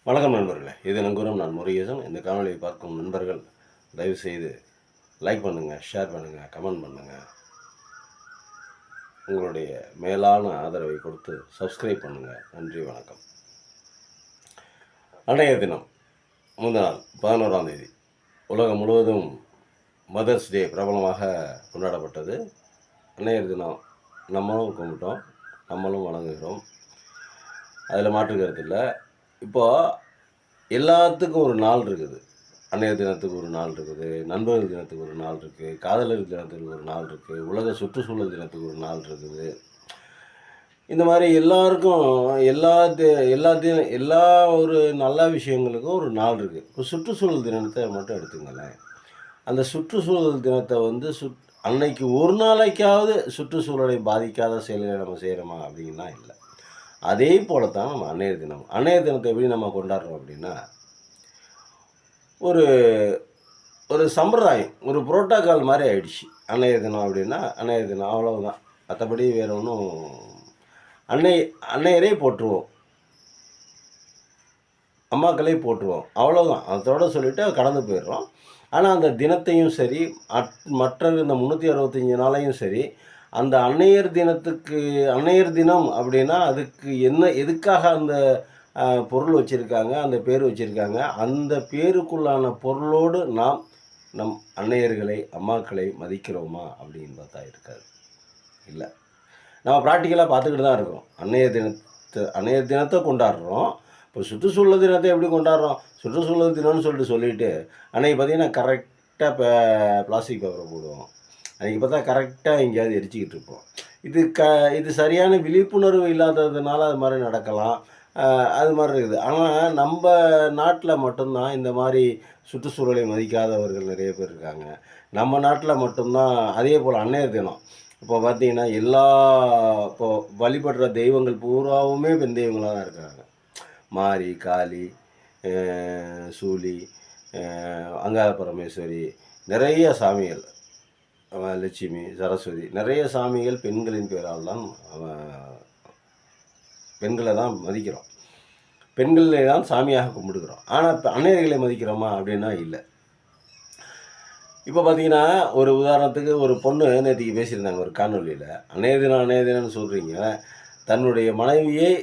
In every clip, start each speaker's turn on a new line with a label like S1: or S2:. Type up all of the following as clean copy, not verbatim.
S1: வணக்கம் நண்பர்களே, இது நங்கூரம். நான் முருகேசன். இந்த காணொலியை பார்க்கும் நண்பர்கள் தயவுசெய்து லைக் பண்ணுங்கள், ஷேர் பண்ணுங்கள், கமெண்ட் பண்ணுங்கள். உங்களுடைய மேலான ஆதரவை கொடுத்து சப்ஸ்கிரைப் பண்ணுங்கள். நன்றி, வணக்கம். அன்றைய தினம் முந்தின நாள் 11ஆம் தேதி உலகம் முழுவதும் மதர்ஸ் டே பிரபலமாக கொண்டாடப்பட்டது. அன்னையர் தினம் நம்மளும் கும்பிட்டோம், நம்மளும் வணங்குகிறோம். அதில் மாற்று கருத்து இல்லை. இப்போது எல்லாத்துக்கும் ஒரு நாள் இருக்குது. அன்னையர் தினத்துக்கு ஒரு நாள் இருக்குது, நண்பர்கள் தினத்துக்கு ஒரு நாள் இருக்குது, காதலர் தினத்துக்கு ஒரு நாள் இருக்குது, உலக சுற்றுச்சூழல் தினத்துக்கு ஒரு நாள் இருக்குது. இந்த மாதிரி எல்லாருக்கும் எல்லாத்தையும் எல்லா ஒரு நல்ல விஷயங்களுக்கும் ஒரு நாள் இருக்குது. இப்போ சுற்றுச்சூழல் தினத்தை மட்டும் எடுத்துங்களேன். அந்த சுற்றுச்சூழல் தினத்தை வந்து அன்னைக்கு ஒரு நாளைக்காவது சுற்றுச்சூழலை பாதிக்காத செயல்களை நம்ம செய்கிறோமா அப்படின்னா இல்லை. அதே போல தான் நம்ம அன்னையர் தினம். அன்னையர் தினத்தை எப்படி நம்ம கொண்டாடுறோம் அப்படின்னா, ஒரு ஒரு சம்பிரதாயம், ஒரு புரோட்டோக்கால் மாதிரி ஆயிடுச்சு. அன்னையர் தினம் அப்படின்னா அன்னையர் தினம் அவ்வளவுதான். மற்றபடி வேறு ஒன்றும் அன்னையரே போற்றுவோம், அம்மாக்களே போற்றுவோம், அவ்வளோதான். அதோட சொல்லிவிட்டு கடந்து போயிடுறோம். ஆனால் அந்த தினத்தையும் சரி, மற்ற இந்த 365 நாளையும் சரி, அந்த அன்னையர் தினம் அப்படின்னா அதுக்கு எதுக்காக அந்த பொருள் வச்சுருக்காங்க, அந்த பேர் வச்சுருக்காங்க. அந்த பேருக்குள்ளான பொருளோடு நம் அன்னையர்களை, அம்மாக்களை மதிக்கிறோமா அப்படின்னு பார்த்தா இருக்காது. இல்லை, நம்ம ப்ராக்டிக்கலாக பார்த்துக்கிட்டு தான் இருக்கோம். அன்னையர் தினத்தை கொண்டாடுறோம். இப்போ சுற்றுச்சூழல் தினத்தை எப்படி கொண்டாடுறோம்? சுற்றுச்சூழல் தினம்னு சொல்லிட்டு அன்றைக்கி பார்த்திங்கன்னா கரெக்டாக பிளாஸ்டிக் பேப்பரை போடுவோம். அன்றைக்கி பார்த்தா கரெக்டாக எங்கேயாவது எரிச்சிக்கிட்டு இருப்போம். இது சரியான விழிப்புணர்வு இல்லாததுனால அது மாதிரி நடக்கலாம். அது மாதிரி இருக்குது. ஆனால் நம்ம நாட்டில் மட்டும்தான் இந்த மாதிரி சுற்றுச்சூழலை மதிக்காதவர்கள் நிறைய பேர் இருக்காங்க. நம்ம நாட்டில் மட்டும்தான் அதே போல் அன்னையர் தினம் இப்போ பார்த்திங்கன்னா இப்போ வழிபடுற தெய்வங்கள் பூராவுமே பெண் தெய்வங்களாக தான் இருக்காங்க. மாரி, காளி, சூலி, அங்காள பரமேஸ்வரி, நிறைய சாமிகள், லட்சுமி, சரஸ்வதி, நிறைய சாமிகள் பெண்களின் பேரால் தான் பெண்களை தான் மதிக்கிறோம். பெண்களை தான் சாமியாக கும்பிடுக்கிறோம். ஆனால் இப்போ அன்னையர்களை மதிக்கிறோமா அப்படின்னா இல்லை. இப்போ பார்த்தீங்கன்னா ஒரு உதாரணத்துக்கு ஒரு பொண்ணு நேற்றுக்கு பேசியிருந்தாங்க ஒரு காணொலியில். அன்னையர் தினம்னு சொல்கிறீங்க, தன்னுடைய மனைவியை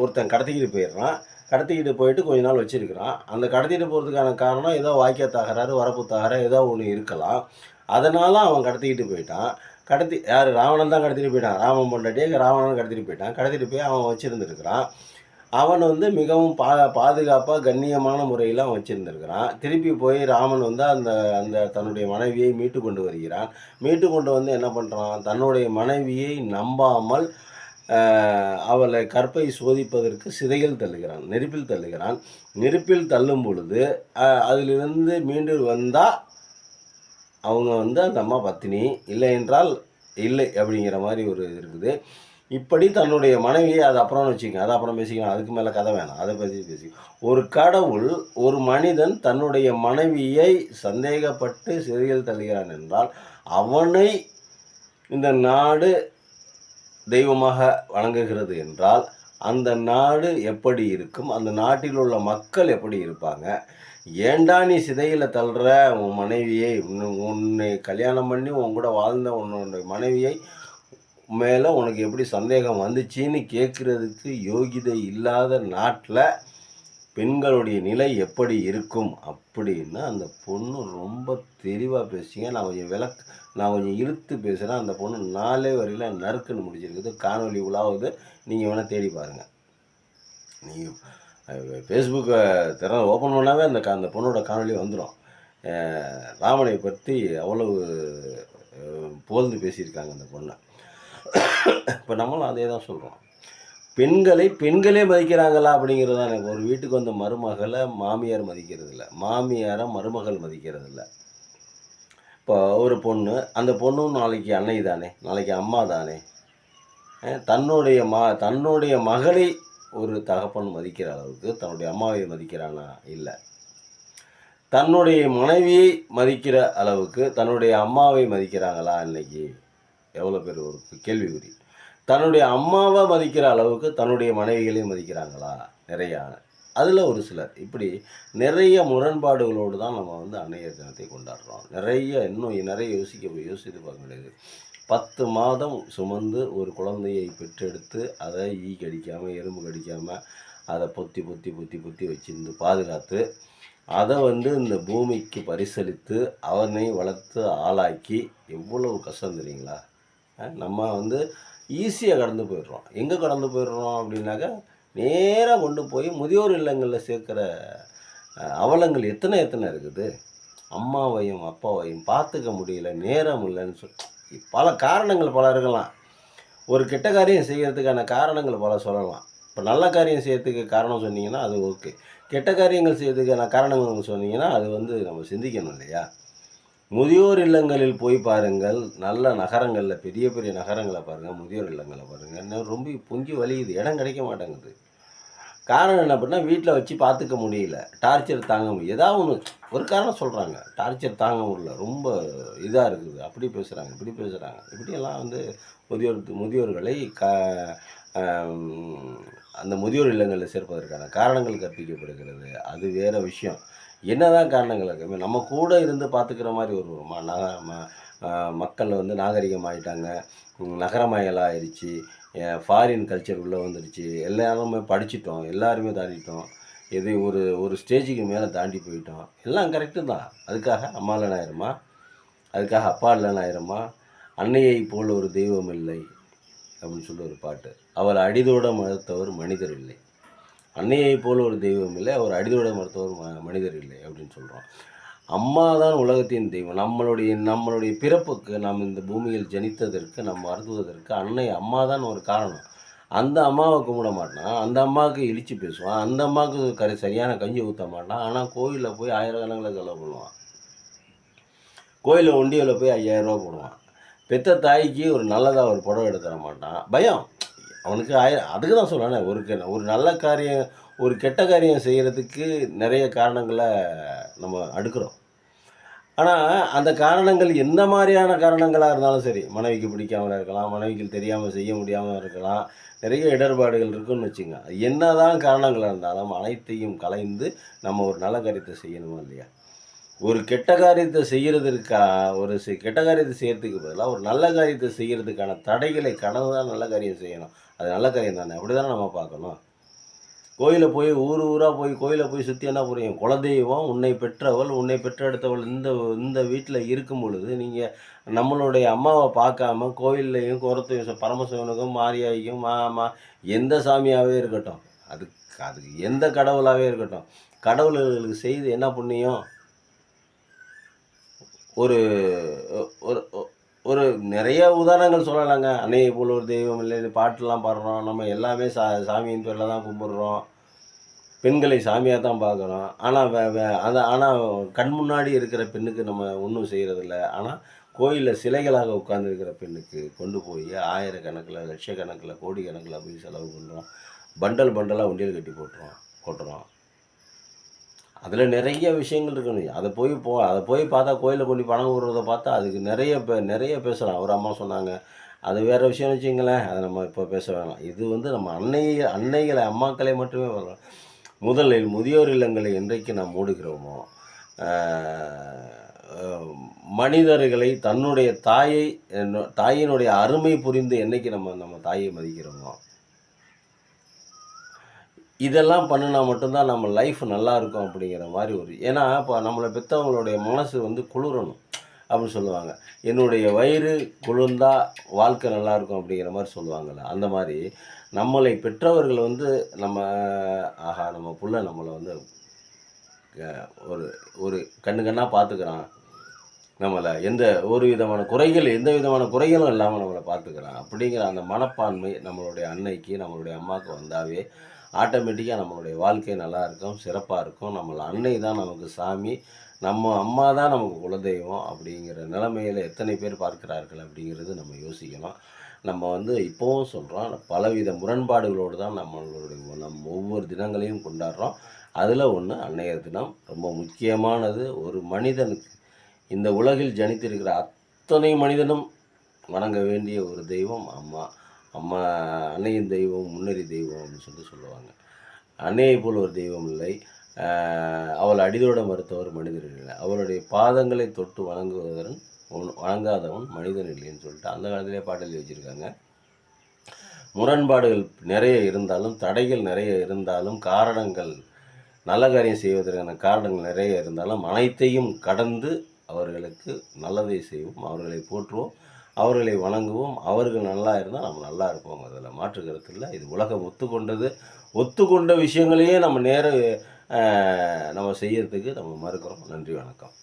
S1: ஒருத்தன் கடத்திக்கிட்டு போயிடுறான். கடத்திக்கிட்டு போயிட்டு கொஞ்ச நாள் வச்சுருக்கிறான். அந்த கடத்திட்டு போகிறதுக்கான காரணம் ஏதோ வாய்க்கா தகராறு, வரப்பு தகராறு ஏதோ ஒன்று இருக்கலாம். அதனால் அவன் கடத்திக்கிட்டு போயிட்டான். யார் ராவணன் தான் கடத்திட்டு போயிட்டான். ராமன் பொண்டாட்டியே ராவணன் கடத்திட்டு போயிட்டான். கடத்திட்டு போய் அவன் வச்சுருந்துருக்கிறான். அவன் வந்து மிகவும் பாதுகாப்பாக கண்ணியமான முறையில் அவன் வச்சுருந்துருக்கிறான். திருப்பி போய் ராமன் வந்து அந்த தன்னுடைய மனைவியை மீட்டு கொண்டு வருகிறான். மீட்டு கொண்டு வந்து என்ன பண்ணுறான், தன்னுடைய மனைவியை நம்பாமல் அவளை கற்பை சோதிப்பதற்கு சிதையில் தள்ளுகிறான், நெருப்பில் தள்ளுகிறான். நெருப்பில் தள்ளும் பொழுது அதிலிருந்து மீண்டு வந்தால் அவங்க வந்து அந்த அம்மா பத்தினி, இல்லை என்றால் இல்லை அப்படிங்கிற மாதிரி ஒரு இது இருக்குது. இப்படி தன்னுடைய மனைவியை, அது அப்புறம்னு வச்சுக்கோங்க, அதை அப்புறம் பேசிக்கலாம், அதுக்கு மேலே கதை வேணாம், அதை பற்றி ஒரு கடவுள், ஒரு மனிதன் தன்னுடைய மனைவியை சந்தேகப்பட்டு சிறையில் தள்ளுகிறான் என்றால் அவனை இந்த நாடு தெய்வமாக வணங்குகிறது என்றால் அந்த நாடு எப்படி இருக்கும், அந்த நாட்டில் உள்ள மக்கள் எப்படி இருப்பாங்க? ஏண்டா நீ சிதையில் தள்ளுற உன் மனைவியை, உன்னை கல்யாணம் பண்ணி உன் கூட வாழ்ந்த உன்னுடைய மனைவியை மேலே உனக்கு எப்படி சந்தேகம் வந்துச்சின்னு கேட்குறதுக்கு யோகிதை இல்லாத நாட்டில் பெண்களுடைய நிலை எப்படி இருக்கும் அப்படின்னு அந்த பொண்ணு ரொம்ப தெளிவாக பேசுங்க. நான் கொஞ்சம் இழுத்து பேசுகிறேன். அந்த பொண்ணு 4 வரையில் நறுக்குன்னு முடிச்சிருக்குது. காணொலி உலாவுது, நீங்கள் வேணால் தேடி பாருங்கள். நீங்கள் ஃபேஸ்புக்கை ஓப்பன் பண்ணாவே அந்த பொண்ணோட காணொலி வந்துடும். ராமனை பற்றி அவ்வளவு புகழ்ந்து பேசியிருக்காங்க அந்த பொண்ணை. இப்போ நம்மளும் அதே தான் சொல்கிறோம். பெண்களே மதிக்கிறாங்களா அப்படிங்கிறது தான் எனக்கு. ஒரு வீட்டுக்கு வந்த மருமகளை மாமியார் மதிக்கிறது இல்லை, மாமியாரை மருமகள் மதிக்கிறது இல்லை. இப்போ ஒரு பொண்ணு, அந்த பொண்ணும் நாளைக்கு அன்னை தானே, நாளைக்கு அம்மா தானே. தன்னுடைய மகளை ஒரு தகப்பன் மதிக்கிற அளவுக்கு தன்னுடைய அம்மாவை மதிக்கிறானா? இல்லை. தன்னுடைய மனைவியை மதிக்கிற அளவுக்கு தன்னுடைய அம்மாவை மதிக்கிறாங்களா? இன்னைக்கு எவ்வளோ பேர் ஒரு கேள்விக்குறி. தன்னுடைய அம்மாவை மதிக்கிற அளவுக்கு தன்னுடைய மனைவிகளையும் மதிக்கிறாங்களா? நிறையா. அதில் ஒரு சிலர் இப்படி நிறைய முரண்பாடுகளோடு தான் நம்ம வந்து அன்னையர் தினத்தை கொண்டாடுறோம். இன்னும் நிறைய யோசித்து பார்க்க வேண்டியது. 10 மாதம் சுமந்து ஒரு குழந்தையை பெற்றெடுத்து அதை ஈ கடிக்காமல் எறும்பு கடிக்காமல் அதை பொத்தி பொத்தி பொத்தி பொத்தி வச்சிருந்து பாதுகாத்து அதை வந்து இந்த பூமிக்கு பரிசளித்து அவனை வளர்த்து ஆளாக்கி எவ்வளவு கஷ்டம் தெரியுங்களா? நம்ம வந்து ஈஸியாக கடந்து போயிடுறோம். எங்கே கடந்து போயிடுறோம் அப்படின்னாக்கா, நேராக கொண்டு போய் முதியோர் இல்லங்களில் சேர்க்குற அவலங்கள் எத்தனை இருக்குது. அம்மாவையும் அப்பாவையும் பார்த்துக்க முடியல, நேரம் இல்லைன்னு பல காரணங்கள் பல இருக்கலாம். ஒரு கெட்ட காரியம் செய்கிறதுக்கான காரணங்கள் பல சொல்லலாம். இப்போ நல்ல காரியம் செய்கிறதுக்கு காரணம் சொன்னீங்கன்னா அது ஓகே. கெட்ட காரியங்கள் செய்கிறதுக்கான காரணங்கள் சொன்னீங்கன்னா அது வந்து நம்ம சிந்திக்கணும் இல்லையா? முதியோர் இல்லங்களில் போய் பாருங்கள். நல்ல நகரங்களில் பெரிய பெரிய நகரங்களை பாருங்கள், முதியோர் இல்லங்களை பாருங்கள். இன்னும் ரொம்ப பொங்கி வலியுது, இடம் கிடைக்க மாட்டேங்குது. காரணம் என்ன அப்படின்னா, வீட்டில் வச்சு பார்த்துக்க முடியல, டார்ச்சர் தாங்க முடியல. ஏதாவது ஒன்று ஒரு காரணம் சொல்கிறாங்க, டார்ச்சர் தாங்க முடியல, ரொம்ப இதாக இருக்குது, அப்படி பேசுகிறாங்க, இப்படி பேசுகிறாங்க. இப்படியெல்லாம் வந்து முதியோர்களை அந்த முதியோர் இல்லங்களில் சேர்ப்பதற்கான காரணங்கள் கற்பிக்கப்படுகிறது. அது வேறு விஷயம். என்னதான் காரணங்கள் இருக்குது, நம்ம கூட இருந்து பார்த்துக்கிற மாதிரி ஒரு மக்கள் வந்து நாகரிகமாயிட்டாங்க, நகரமயலாக ஆயிடுச்சு, ஃபாரின் கல்ச்சர் உள்ளே வந்துடுச்சு, எல்லாருமே படிச்சிட்டோம், எல்லாருமே தாண்டிட்டோம், இது ஒரு ஒரு ஸ்டேஜுக்கு மேலே தாண்டி போயிட்டோம். எல்லாம் கரெக்டு தான். அதுக்காக அம்மா இல்லைன்னு ஆயிருமா? அதுக்காக அப்பா இல்லைன்னு ஆயிருமா? அன்னையை போல் ஒரு தெய்வம் இல்லை அப்படின்னு சொல்லி ஒரு பாட்டு. அவர் அடிதோட மறுத்தவர் மனிதர் இல்லை. அன்னையை போல் ஒரு தெய்வம் இல்லை, அவர் அடிதோட மறுத்தவர் மனிதர் இல்லை அப்படின்னு சொல்கிறோம். அம்மா தான் உலகத்தின் தெய்வம். நம்மளுடைய பிறப்புக்கு, நாம் இந்த பூமியில் ஜனித்ததற்கு, நம்ம அருந்துவதற்கு அம்மா தான் ஒரு காரணம். அந்த அம்மாவை கும்பிட மாட்டான், அந்த அம்மாவுக்கு இழிச்சு பேசுவான், அந்த அம்மாவுக்கு சரியான கஞ்சி ஊற்ற மாட்டான். ஆனால் கோயிலில் போய் 1000 கணக்கில் செலவு பண்ணுவான். கோயிலில் உண்டியலில் போய் 5000 ரூபா போடுவான். பெத்த தாய்க்கு ஒரு நல்லதாக ஒரு புடவை எடுத்து தர மாட்டான். பயம் அவனுக்கு. அதுக்கு தான் சொல்கிறேன், ஒரு நல்ல காரியம், ஒரு கெட்ட காரியம் செய்கிறதுக்கு நிறைய காரணங்களை நம்ம அடுக்கிறோம். ஆனால் அந்த காரணங்கள் எந்த மாதிரியான காரணங்களாக இருந்தாலும் சரி, மனைவிக்கு பிடிக்காமல் இருக்கலாம், மனைவிக்கு தெரியாமல் செய்ய முடியாமல் இருக்கலாம், நிறைய இடர்பாடுகள் இருக்குன்னு வச்சுங்க. என்ன தான் காரணங்களாக இருந்தாலும் அனைத்தையும் கலைந்து நம்ம ஒரு நல்ல காரியத்தை செய்யணுமா இல்லையா? ஒரு கெட்ட காரியத்தை கெட்ட காரியத்தை செய்கிறதுக்கு பதிலாக ஒரு நல்ல காரியத்தை செய்கிறதுக்கான தடைகளை கடந்து தான் நல்ல காரியம் செய்யணும். அது நல்ல காரியம் தானே, அப்படி தானே நம்ம பார்க்கணும். கோயிலில் போய் ஊராக போய் கோயிலை போய் சுற்றி என்ன புரியும்? குலதெய்வம், உன்னை பெற்றவள், உன்னை பெற்றெடுத்தவள் இந்த வீட்டில் இருக்கும் பொழுது நீங்கள் நம்மளுடைய அம்மாவை பார்க்காம கோயில்லையும் குரத்தையும் பரமசிவனுக்கும் மாரியாய்க்கும் எந்த சாமியாகவே இருக்கட்டும், அதுக்கு எந்த கடவுளாகவே இருக்கட்டும், கடவுள்களுக்கு செய்து என்ன புண்ணியம்? ஒரு ஒரு ஒரு நிறைய உதாரணங்கள் சொல்லலாங்க. அன்னையை போல் ஒரு தெய்வம் இல்லை, பாட்டுலாம் பாடுறோம், நம்ம எல்லாமே சாமியின் பேரில் தான் கும்பிட்றோம், பெண்களை சாமியாக தான் பார்க்குறோம். ஆனால் கண் முன்னாடி இருக்கிற பெண்ணுக்கு நம்ம ஒன்றும் செய்கிறதில்ல. ஆனால் கோயிலில் சிலைகளாக உட்கார்ந்துருக்கிற பெண்ணுக்கு கொண்டு போய் 1000 கணக்கில், லட்சக்கணக்கில், கோடி கணக்கில் போய் செலவு பண்ணுறோம். பண்டலாக உண்டியல் கட்டி கொட்டுறோம். அதில் நிறைய விஷயங்கள் இருக்குன்னு. அதை போய் பார்த்தா, கோயிலில் கொண்டு பணம் விடுறத பார்த்தா அதுக்கு நிறைய பேசலாம். ஒரு அம்மா சொன்னாங்க, அது வேறு விஷயம் வச்சுங்களேன், அதை நம்ம இப்போ பேச வேணாம். இது வந்து நம்ம அன்னைகளை அம்மாக்களை மட்டுமே வரலாம். முதலில் முதியோர் இல்லங்களை என்றைக்கு நாம் மூடுகிறோமோ, மனிதர்களை தன்னுடைய தாயினுடைய அருமை புரிந்து என்னைக்கு நம்ம தாயை மதிக்கிறோமோ, இதெல்லாம் பண்ணினா மட்டும்தான் நம்ம லைஃப் நல்லா இருக்கும் அப்படிங்கிற மாதிரி ஏன்னா இப்போ நம்மளை பெற்றவங்களுடைய மனசு வந்து குளிரணும் அப்படின்னு சொல்லுவாங்க. என்னுடைய வயிறு குளிர்ந்தா வாழ்க்கை நல்லாயிருக்கும் அப்படிங்கிற மாதிரி சொல்லுவாங்கள்ல, அந்த மாதிரி நம்மளை பெற்றவர்கள் வந்து நம்ம புள்ள நம்மளை வந்து ஒரு கண்ணாக பார்த்துக்கிறான், நம்மளை எந்த விதமான குறைகளும் இல்லாமல் நம்மளை பார்த்துக்கிறான் அப்படிங்கிற அந்த மனப்பான்மை நம்மளுடைய அன்னைக்கு, நம்மளுடைய அம்மாவுக்கு வந்தாவே ஆட்டோமேட்டிக்காக நம்மளுடைய வாழ்க்கை நல்லாயிருக்கும், சிறப்பாக இருக்கும். அன்னை தான் நமக்கு சாமி, நம்ம அம்மா தான் நமக்கு குலதெய்வம் அப்படிங்கிற நிலைமையில் எத்தனை பேர் பார்க்கிறார்கள் அப்படிங்கிறது நம்ம யோசிக்கணும். நம்ம வந்து இப்போவும் சொல்கிறோம், பலவித முரண்பாடுகளோடு தான் நம்ம ஒவ்வொரு தினங்களையும் கொண்டாடுறோம். அதில் ஒன்று அன்னையர் தினம் ரொம்ப முக்கியமானது. ஒரு மனிதனுக்கு இந்த உலகில் ஜனித்திருக்கிற அத்தனை மனிதனும் வணங்க வேண்டிய ஒரு தெய்வம் அம்மா. அன்னையின் தெய்வம், முன்னறி தெய்வம் அப்படின்னு சொல்லுவாங்க. அன்னையை போல் ஒரு தெய்வம் இல்லை, அவள் அடிதோட மறுத்தவர் மனிதர் இல்லை, அவருடைய பாதங்களை தொட்டு வணங்காதவன் மனிதன் இல்லைன்னு சொல்லிட்டு அந்த காலத்திலே பாட்டு எழுதி வச்சுருக்காங்க. முரண்பாடுகள் நிறைய இருந்தாலும், தடைகள் நிறைய இருந்தாலும், காரணங்கள் நல்ல காரியம் செய்வதற்கான காரணங்கள் நிறைய இருந்தாலும், அனைத்தையும் கடந்து அவர்களுக்கு நல்லதை செய்வோம், அவர்களை போற்றுவோம், அவர்களை வணங்குவோம். அவர்கள் நல்லா இருந்தால் நம்ம நல்லா இருப்போங்கிறதுல மாற்று கருத்து இல்லை. இது உலகம் ஒத்துக்கொண்ட விஷயங்களையே நம்ம நம்ம செய்யறதுக்கு நம்ம மறுக்கிறோம். நன்றி, வணக்கம்.